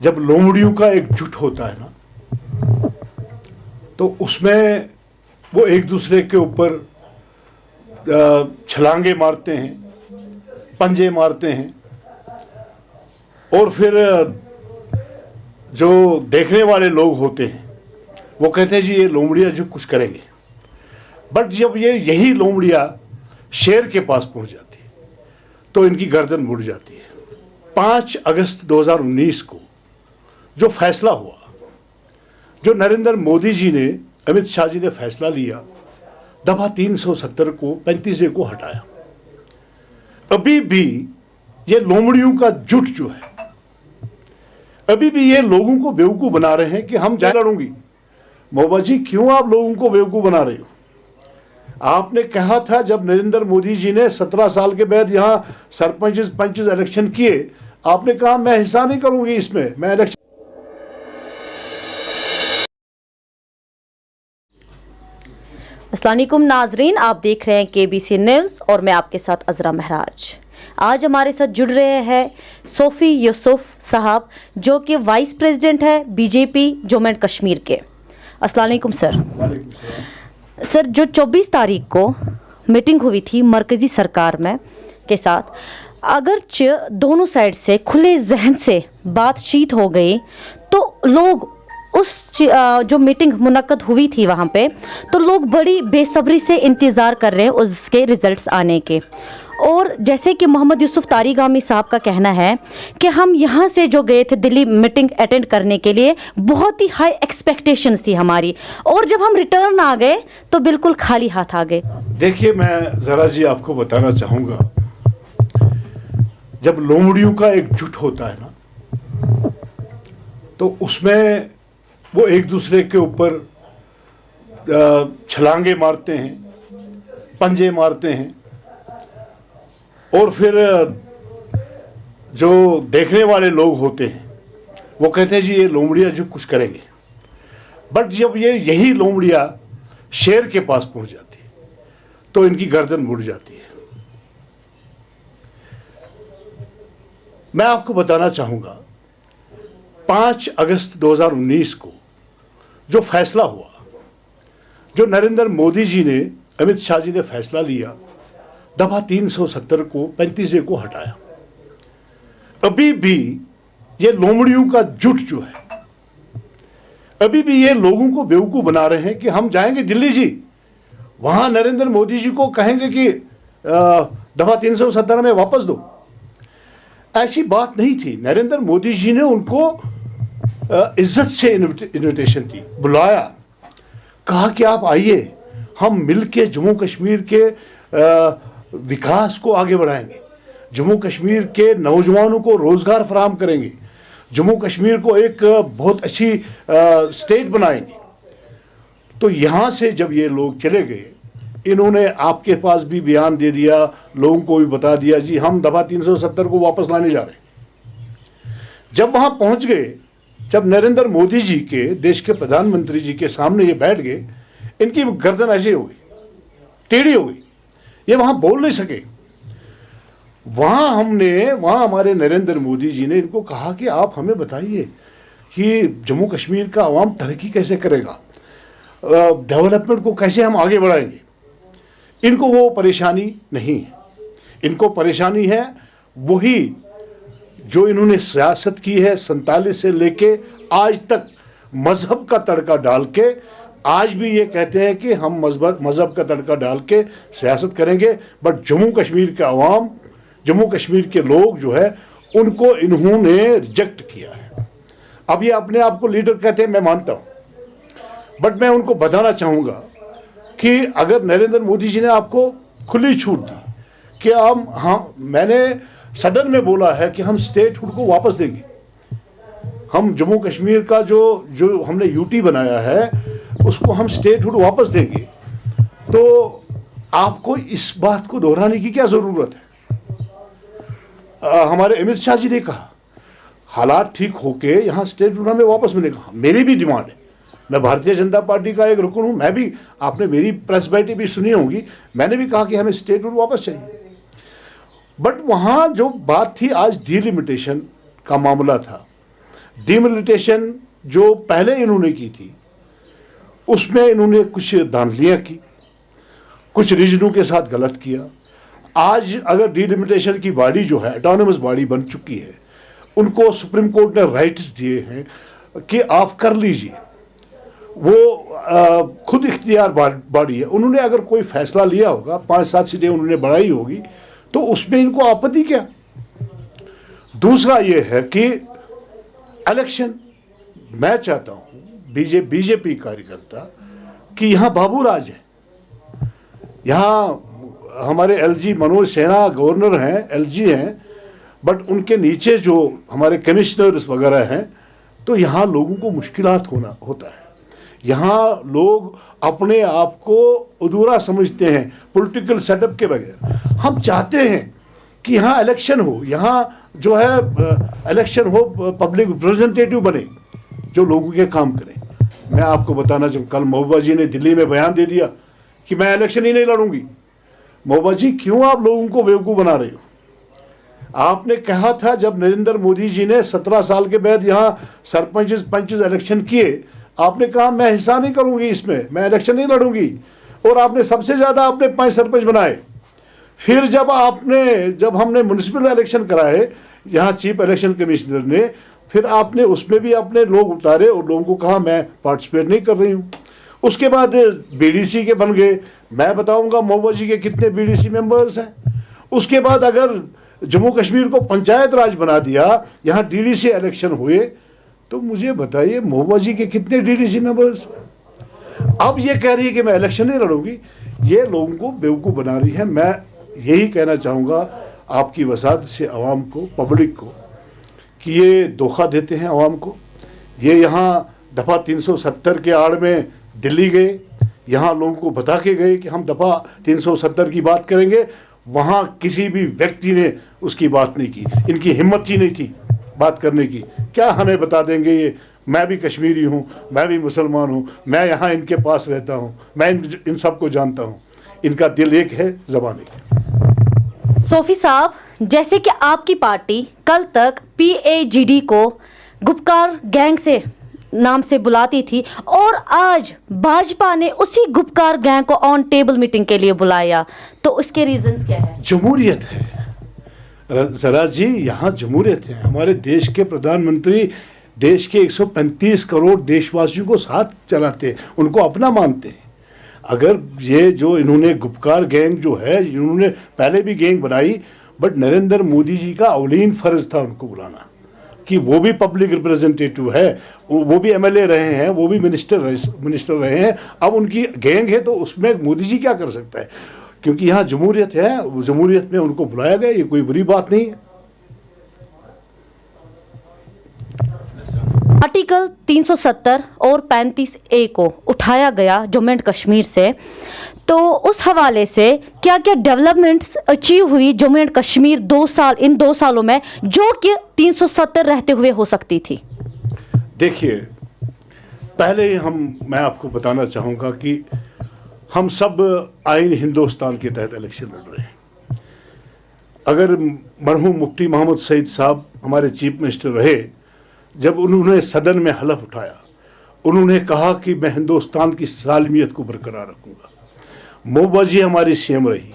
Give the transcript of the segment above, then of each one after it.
जब लोमड़ियों का एक जुट होता है ना, तो उसमें वो एक दूसरे के ऊपर छलांगे मारते हैं, पंजे मारते हैं, और फिर जो देखने वाले लोग होते हैं वो कहते हैं जी ये लोमड़ियाँ जो कुछ करेंगे। बट जब यही लोमड़ियाँ शेर के पास पहुंच जाती है तो इनकी गर्दन मुड़ जाती है। 5 अगस्त 2019 को जो फैसला हुआ, जो नरेंद्र मोदी जी ने, अमित शाह जी ने फैसला लिया, दफा 370 को 35A को हटाया। अभी भी ये लोमड़ियों का जुट जो है, अभी भी ये लोगों को बेवकूफ बना रहे हैं कि हम जाए लड़ूंगी। मोहब्बत जी, क्यों आप लोगों को बेवकूफ बना रहे हो? आपने कहा था जब नरेंद्र मोदी जी ने 17 साल के बाद यहां सरपंच पंच इलेक्शन किए, आपने कहा मैं हिस्सा नहीं करूंगी इसमें, मैं इलेक्शन। अस्सलाम वालेकुम नाजरीन, आप देख रहे हैं KBC न्यूज़ और मैं आपके साथ अजरा महराज। आज हमारे साथ जुड़ रहे हैं सोफ़ी यूसुफ साहब, जो कि वाइस प्रेसिडेंट है BJP जम्मू एंड कश्मीर के। अस्सलाम वालेकुम सर। सर, जो 24 तारीख को मीटिंग हुई थी मरकज़ी सरकार में के साथ, अगरचे दोनों साइड से खुले जहन से बातचीत हो गई, तो लोग उस जो मीटिंग मुनक्कद हुई थी वहाँ पे, तो लोग बड़ी बेसब्री से इंतज़ार कर रहे हैं उसके रिज़ल्ट्स आने के। और जैसे कि मोहम्मद यूसुफ तारिगामी साहब का कहना है कि हम यहाँ से जो गए थे दिल्ली मीटिंग अटेंड करने के लिए, बहुत ही हाई एक्सपेक्टेशंस थी हमारी, और जब हम रिटर्न आ गए तो बिल्कुल खाली हाथ आ गए। देखिए, मैं ज़रा जी आपको बताना चाहूँगा, जब लोमड़ियों का एक जुट होता है ना, तो उसमें वो एक दूसरे के ऊपर छलांगे मारते हैं, पंजे मारते हैं, और फिर जो देखने वाले लोग होते हैं वो कहते हैं जी ये लोमड़ियाँ जो कुछ करेंगे। बट जब यही लोमड़ियाँ शेर के पास पहुंच जाती है तो इनकी गर्दन मुड़ जाती है। मैं आपको बताना चाहूँगा, 5 अगस्त 2019 को जो फैसला हुआ, जो नरेंद्र मोदी जी ने, अमित शाह जी ने फैसला लिया, दफा 370 को 35A को हटाया। अभी भी ये लोमड़ियों का जुट जो है, अभी भी ये लोगों को बेवकूफ बना रहे हैं कि हम जाएंगे दिल्ली जी, वहां नरेंद्र मोदी जी को कहेंगे कि दफा 370 में वापस दो। ऐसी बात नहीं थी। नरेंद्र मोदी जी ने उनको इज्जत से इनविटेशन दी, बुलाया, कहा कि आप आइए, हम मिलके जम्मू कश्मीर के विकास को आगे बढ़ाएंगे, जम्मू कश्मीर के नौजवानों को रोजगार फराहम करेंगे, जम्मू कश्मीर को एक बहुत अच्छी स्टेट बनाएंगे। तो यहाँ से जब ये लोग चले गए, इन्होंने आपके पास भी बयान दे दिया, लोगों को भी बता दिया जी हम दफा 370 को वापस लाने जा रहे हैं। जब वहाँ पहुँच गए, जब नरेंद्र मोदी जी के, देश के प्रधानमंत्री जी के सामने ये बैठ गए, इनकी गर्दन ऐसे हो गई, टेढ़ी हो गई, ये वहां बोल नहीं सके। वहां हमारे नरेंद्र मोदी जी ने इनको कहा कि आप हमें बताइए कि जम्मू कश्मीर का अवाम तरक्की कैसे करेगा, डेवलपमेंट को कैसे हम आगे बढ़ाएंगे। इनको वो परेशानी नहीं है, इनको परेशानी है वही जो इन्होंने सियासत की है 47 से लेके आज तक, मजहब का तड़का डाल के। आज भी ये कहते हैं कि हम मजहब का तड़का डाल के सियासत करेंगे, बट जम्मू कश्मीर के अवाम, जम्मू कश्मीर के लोग जो है, उनको इन्होंने रिजेक्ट किया है। अब ये अपने आप को लीडर कहते हैं, मैं मानता हूँ, बट मैं उनको बताना चाहूँगा कि अगर नरेंद्र मोदी जी ने आपको खुली छूट दी कि मैंने सदन में बोला है कि हम स्टेटहुड को वापस देंगे, हम जम्मू कश्मीर का जो हमने यूटी बनाया है उसको हम स्टेटहुड वापस देंगे, तो आपको इस बात को दोहराने की क्या जरूरत है। हमारे अमित शाह जी ने कहा हालात ठीक होके यहाँ स्टेटहुड हमें वापस मिलेगा। मेरी भी डिमांड है, मैं भारतीय जनता पार्टी का एक रुकन हूँ, मैं भी, आपने मेरी प्रेस बाइटें भी सुनी होंगी, मैंने भी कहा कि हमें स्टेटहुड वापस चाहिए। बट वहाँ जो बात थी, आज डिलिमिटेशन का मामला था, डिमिलिटेशन जो पहले इन्होंने की थी उसमें इन्होंने कुछ धांधलियां की, कुछ रीजनों के साथ गलत किया। आज अगर डिलिमिटेशन की बॉडी जो है ऑटोनमस बॉडी बन चुकी है, उनको सुप्रीम कोर्ट ने राइट्स दिए हैं कि आप कर लीजिए, वो खुद इख्तियार बॉडी है। उन्होंने अगर कोई फैसला लिया होगा, 5-7 सीटें उन्होंने बढ़ाई होगी, तो उसमें इनको आपत्ति क्या। दूसरा ये है कि इलेक्शन, मैं चाहता हूं बीजेपी कार्यकर्ता कि यहां बाबू राज है, यहां हमारे एलजी मनोज सिन्हा गवर्नर हैं, एलजी हैं, बट उनके नीचे जो हमारे कमिश्नर्स वगैरह हैं, तो यहाँ लोगों को मुश्किलात होता है। यहाँ लोग अपने आप को अधूरा समझते हैं पॉलिटिकल सेटअप के बगैर। हम चाहते हैं कि यहाँ इलेक्शन हो, यहाँ जो है इलेक्शन हो, पब्लिक रिप्रेजेंटेटिव बने जो लोगों के काम करें। मैं आपको बताना चाहूँ, कल महबूबा जी ने दिल्ली में बयान दे दिया कि मैं इलेक्शन ही नहीं लड़ूंगी। महबूबा जी, क्यों आप लोगों को बेवकूफ़ बना रहे हो? आपने कहा था जब नरेंद्र मोदी जी ने 17 साल के बाद यहाँ सरपंच इलेक्शन किए, आपने कहा मैं हिस्सा नहीं करूंगी इसमें, मैं इलेक्शन नहीं लड़ूंगी, और आपने सबसे ज़्यादा आपने 5 सरपंच बनाए। फिर जब हमने म्यूनिसिपल इलेक्शन कराए यहाँ चीफ इलेक्शन कमिश्नर ने, फिर आपने उसमें भी अपने लोग उतारे और लोगों को कहा मैं पार्टिसिपेट नहीं कर रही हूँ। उसके बाद बीडीसी के बन गए, मैं बताऊंगा महबूबा जी के कितने बीडीसी मेंबर्स हैं। उसके बाद अगर जम्मू कश्मीर को पंचायत राज बना दिया, यहाँ डीडीसी इलेक्शन हुए, तो मुझे बताइए महबूबा जी के कितने डीडीसी मेंबर्स। अब ये कह रही है कि मैं इलेक्शन नहीं लड़ूंगी, ये लोगों को बेवकूफ़ बना रही है। मैं यही कहना चाहूँगा आपकी वसात से आवाम को, पब्लिक को, कि ये धोखा देते हैं आवाम को। ये यहाँ दफ़ा 370 के आड़ में दिल्ली गए, यहाँ लोगों को बता के गए कि हम दफ़ा 370 की बात करेंगे, वहाँ किसी भी व्यक्ति ने उसकी बात नहीं की, इनकी हिम्मत ही नहीं थी बात करने की। क्या हमें बता देंगे ये? मैं भी कश्मीरी हूँ, मैं भी मुसलमान हूँ, मैं यहाँ इनके पास रहता हूँ, मैं इन सबको जानता हूँ। इनका दिल एक है, ज़बान एक है। सोफी साहब, जैसे कि आपकी पार्टी कल तक PAGD को गुपकार गैंग से नाम से बुलाती थी, और आज भाजपा ने उसी गुपकार गैंग को ऑन टेबल मीटिंग के लिए बुलाया, तो उसके रीजंस क्या है? जमहूरियत है जरा जी, यहाँ जमहूरियत है। हमारे देश के प्रधानमंत्री देश के 135 करोड़ देशवासियों को साथ चलाते हैं, उनको अपना मानते हैं। अगर ये जो इन्होंने गुपकार गैंग जो है, इन्होंने पहले भी गैंग बनाई, बट नरेंद्र मोदी जी का अवलीन फर्ज था उनको बुलाना, कि वो भी पब्लिक रिप्रेजेंटेटिव है, वो भी MLA रहे हैं, वो भी मिनिस्टर रहे हैं। अब उनकी गैंग है, तो उसमें मोदी जी क्या कर सकता है? क्योंकि यहाँ जमहूरियत है, जमहूरियत में उनको बुलाया गया, ये कोई बुरी बात नहीं है। आर्टिकल 370 और 35A को उठाया गया जम्मू एंड कश्मीर से, तो उस हवाले से क्या क्या डेवलपमेंट्स अचीव हुई जम्मू एंड कश्मीर इन 2 सालों में, जो कि 370 रहते हुए हो सकती थी? देखिए, पहले मैं आपको बताना चाहूँगा कि हम सब आइन हिंदुस्तान के तहत इलेक्शन लड़ रहे हैं। अगर मरहूम मुफ्ती मोहम्मद सईद साहब हमारे चीफ मिनिस्टर रहे, जब उन्होंने सदन में हलफ उठाया, उन्होंने कहा कि मैं हिंदुस्तान की सालमियत को बरकरार रखूँगा। महबूबा जी हमारी CM रही,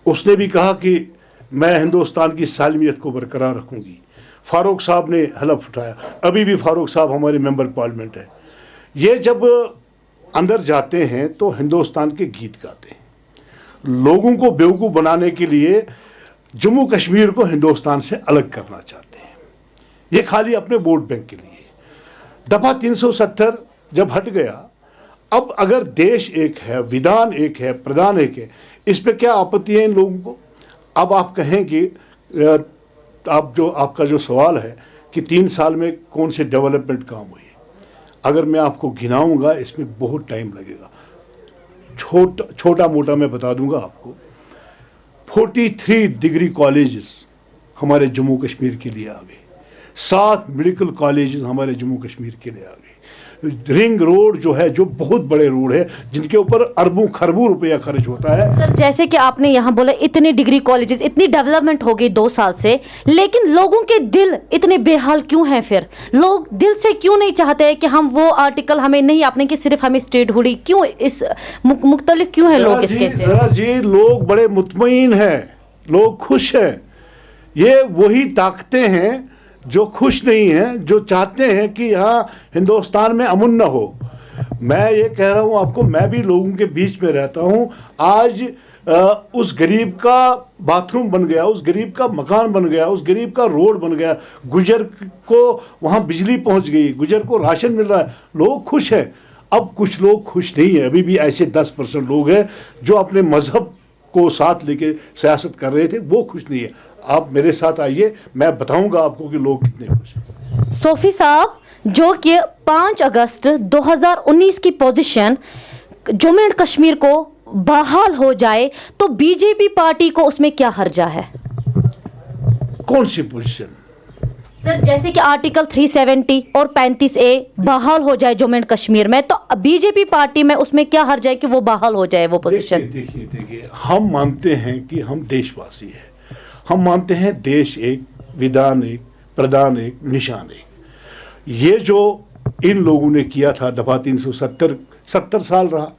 उसने भी कहा कि मैं हिंदुस्तान की सालमियत को बरकरार रखूँगी। फारूक साहब ने हलफ उठाया, अभी भी फारूक साहब हमारे मेंबर पार्लियामेंट हैं। ये जब अंदर जाते हैं तो हिंदुस्तान के गीत गाते हैं। लोगों को बेवकूफ़ बनाने के लिए जम्मू कश्मीर को हिंदुस्तान से अलग करना चाहते हैं, ये खाली अपने वोट बैंक के लिए। दफ़ा 370 जब हट गया, अब अगर देश एक है, विधान एक है, प्रधान एक है, इस पर क्या आपत्ति है इन लोगों को? अब आप कहें कि आपका जो सवाल है कि 3 साल में कौन से डेवलपमेंट काम हुए, अगर मैं आपको गिनाऊंगा इसमें बहुत टाइम लगेगा। छोटा मोटा मैं बता दूंगा आपको। 43 डिग्री कॉलेजेस हमारे जम्मू कश्मीर के लिए आ गए। 7 मेडिकल कॉलेजेस हमारे जम्मू कश्मीर के लिए आ गए। रिंग रोड जो है, जो बहुत बड़े रोड है, जिनके ऊपर अरबों खरबों रुपया खर्च होता है। सर, जैसे कि आपने यहाँ बोला इतने डिग्री कॉलेजेस, इतनी डेवलपमेंट हो गई 2 साल से, लेकिन लोगों के दिल इतने बेहाल क्यों हैं? फिर लोग दिल से क्यों नहीं चाहते हैं कि हम वो आर्टिकल हमें नहीं अपने कि सिर्फ हमें स्टेट हुडी, क्यों इस मुख्तलिफ क्यों हैं लोग इसके से? जरा जी, लोग बड़े मुतमईन हैं, लोग खुश हैं। ये वही ताकतें हैं जो खुश नहीं हैं, जो चाहते हैं कि यहाँ हिंदुस्तान में अमन न हो। मैं ये कह रहा हूँ आपको, मैं भी लोगों के बीच में रहता हूँ। आज उस गरीब का बाथरूम बन गया, उस गरीब का मकान बन गया, उस गरीब का रोड बन गया, गुजर को वहाँ बिजली पहुँच गई, गुजर को राशन मिल रहा है, लोग खुश हैं। अब कुछ लोग खुश नहीं है, अभी भी ऐसे 10% लोग हैं जो अपने मजहब को साथ लेके सियासत कर रहे थे, वो खुश नहीं है। आप मेरे साथ आइए, मैं बताऊंगा आपको कि लोग कितने खुश हैं। सोफी साहब, जो कि 5 अगस्त 2019 की पोजीशन जम्मू एंड कश्मीर को बहाल हो जाए तो बीजेपी पार्टी को उसमें क्या हर्जा है? कौन सी पोजीशन? सर, जैसे कि आर्टिकल 370 और 35A बहाल हो जाए जम्मू एंड कश्मीर में, तो बीजेपी पार्टी में उसमें क्या हर्जा है कि वो बहाल हो जाए वो पोजीशन? देखिए, हम मानते हैं कि हम देशवासी हैं। हम मानते हैं देश एक, विधान एक, प्रधान एक, निशान एक। ये जो इन लोगों ने किया था दफा 370 साल रहा,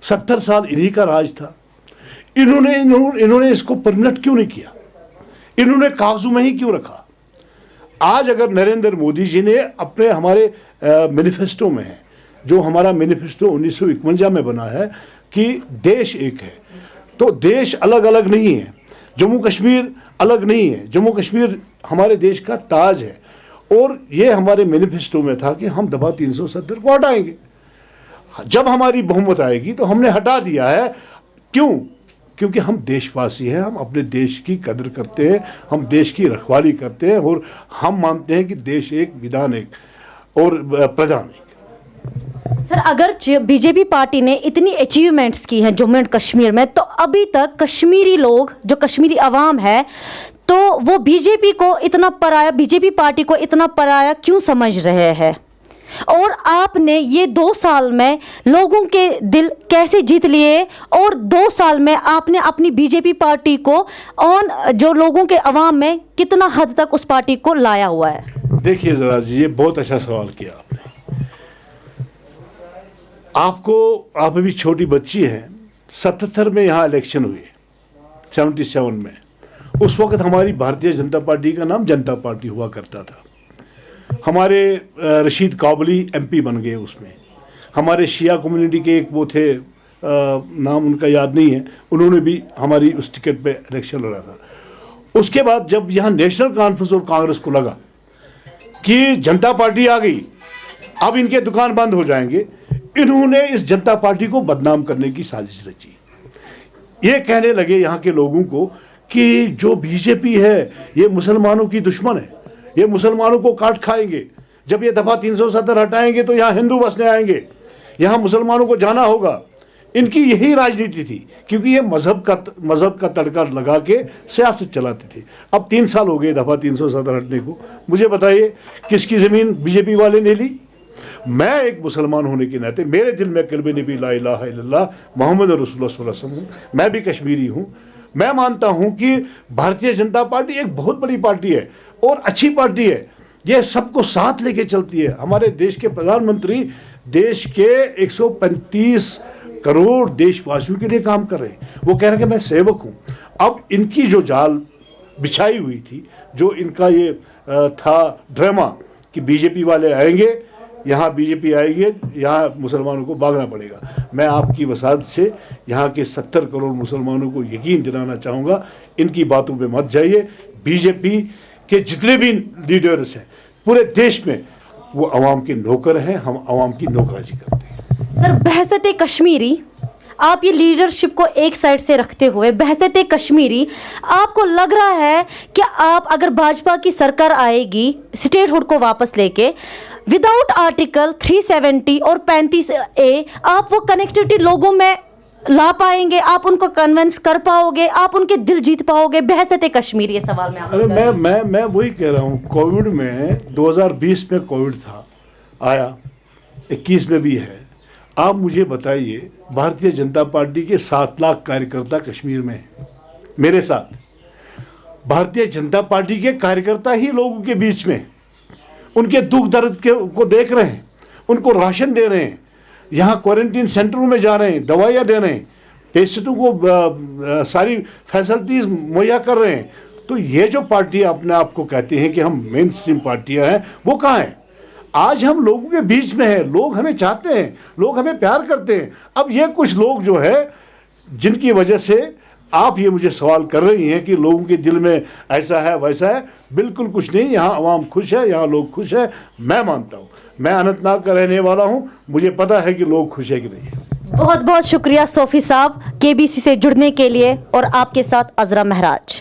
70 साल इन्हीं का राज था। इन्होंने इसको परमिनेंट क्यों नहीं किया? इन्होंने कागजों में ही क्यों रखा? आज अगर नरेंद्र मोदी जी ने अपने हमारे मैनिफेस्टो में है, जो हमारा मैनिफेस्टो 1951 में बना है कि देश एक है, तो देश अलग अलग नहीं है, जम्मू कश्मीर अलग नहीं है, जम्मू कश्मीर हमारे देश का ताज है। और ये हमारे मैनिफेस्टो में था कि हम दफा 370 को हटाएंगे। जब हमारी बहुमत आएगी तो हमने हटा दिया है। क्यों? क्योंकि हम देशवासी हैं, हम अपने देश की कदर करते हैं, हम देश की रखवाली करते हैं, और हम मानते हैं कि देश एक, विधान एक और प्रधान एक। सर, अगर बीजेपी पार्टी ने इतनी अचीवमेंट्स की हैं जम्मू एंड कश्मीर में, तो अभी तक कश्मीरी लोग, जो कश्मीरी अवाम है, तो वो बीजेपी पार्टी को इतना पराया क्यों समझ रहे हैं? और आपने ये 2 साल में लोगों के दिल कैसे जीत लिए, और 2 साल में आपने अपनी बीजेपी पार्टी को जो लोगों के अवाम में कितना हद तक उस पार्टी को लाया हुआ है? देखिए जरा जी, ये बहुत अच्छा सवाल किया आपने। आप अभी छोटी बच्ची हैं। 77 में यहाँ इलेक्शन हुए, 77 में। उस वक्त हमारी भारतीय जनता पार्टी का नाम जनता पार्टी हुआ करता था। हमारे रशीद काबली MP बन गए उसमें। हमारे शिया कम्युनिटी के एक वो थे, नाम उनका याद नहीं है, उन्होंने भी हमारी उस टिकट पे इलेक्शन लड़ा था। उसके बाद जब यहाँ नेशनल कॉन्फ्रेंस और कांग्रेस को लगा कि जनता पार्टी आ गई, अब इनके दुकान बंद हो जाएंगे, इन्होंने इस जनता पार्टी को बदनाम करने की साजिश रची। ये कहने लगे यहाँ के लोगों को कि जो बीजेपी है ये मुसलमानों की दुश्मन है, ये मुसलमानों को काट खाएंगे। जब ये दफा 370 हटाएंगे तो यहाँ हिंदू बसने आएंगे, यहाँ मुसलमानों को जाना होगा। इनकी यही राजनीति थी, क्योंकि ये मजहब का तड़का लगा के सियासत चलाते थे। अब 3 साल हो गए दफा 370 हटने को। मुझे बताइए किसकी जमीन बीजेपी वाले ने ली? मैं एक मुसलमान होने के नाते मेरे दिल में कल्बे नबी ला इलाहा इल्लल्लाह मोहम्मद रसूलुल्लाह सल्लल्लाहु अलैहि वसल्लम हूँ। मैं भी कश्मीरी हूँ। मैं मानता हूँ कि भारतीय जनता पार्टी एक बहुत बड़ी पार्टी है और अच्छी पार्टी है। यह सबको साथ लेके चलती है। हमारे देश के प्रधानमंत्री देश के 135 करोड़ देशवासियों के लिए काम कर रहे हैं। वो कह रहे हैं कि मैं सेवक हूँ। अब इनकी जो जाल बिछाई हुई थी, जो इनका ये था ड्रामा कि बीजेपी वाले आएंगे, यहाँ बीजेपी आएगी, यहाँ मुसलमानों को भागना पड़ेगा। मैं आपकी वसात से यहाँ के 70 करोड़ मुसलमानों को यकीन दिलाना चाहूँगा, इनकी बातों पे मत जाइए। बीजेपी के जितने भी लीडर्स हैं पूरे देश में, वो अवाम के नौकर हैं। हम अवाम की नौकराजी करते हैं। सर, बहसत कश्मीरी, आप ये लीडरशिप को एक साइड से रखते हुए बहसत कश्मीरी, आपको लग रहा है कि आप अगर भाजपा की सरकार आएगी स्टेटहुड को वापस लेके, विदाउट आर्टिकल 370 और 35A, आप वो कनेक्टिविटी लोगों में ला पाएंगे, आप उनको कन्विंस कर पाओगे, आप उनके दिल जीत पाओगे? बहसते कश्मीर, ये सवाल मैं आपसे अरे कर रही हूं। मैं वही कह रहा हूँ, कोविड में 2020 में कोविड था, आया, 21 में भी है। आप मुझे बताइए, भारतीय जनता पार्टी के 7 लाख कार्यकर्ता कश्मीर में हैं मेरे साथ। भारतीय जनता पार्टी के कार्यकर्ता ही लोगों के बीच में उनके दुख दर्द को देख रहे हैं, उनको राशन दे रहे हैं, यहाँ क्वारंटीन सेंटरों में जा रहे हैं, दवाइयाँ दे रहे हैं, पेशेंटों को सारी फैसिलिटीज़ मुहैया कर रहे हैं। तो ये जो पार्टी अपने आप को कहती हैं कि हम मेन स्ट्रीम पार्टियाँ हैं, वो कहाँ हैं? आज हम लोगों के बीच में हैं, लोग हमें चाहते हैं, लोग हमें प्यार करते हैं। अब ये कुछ लोग जो है, जिनकी वजह से आप ये मुझे सवाल कर रही हैं कि लोगों के दिल में ऐसा है वैसा है, बिल्कुल कुछ नहीं। यहाँ आवाम खुश है, यहाँ लोग खुश है, मैं मानता हूँ। मैं अनंतनाग का रहने वाला हूँ, मुझे पता है कि लोग खुश है कि नहीं है। बहुत बहुत शुक्रिया सोफी साहब, केबीसी से जुड़ने के लिए, और आपके साथ अजरा महराज।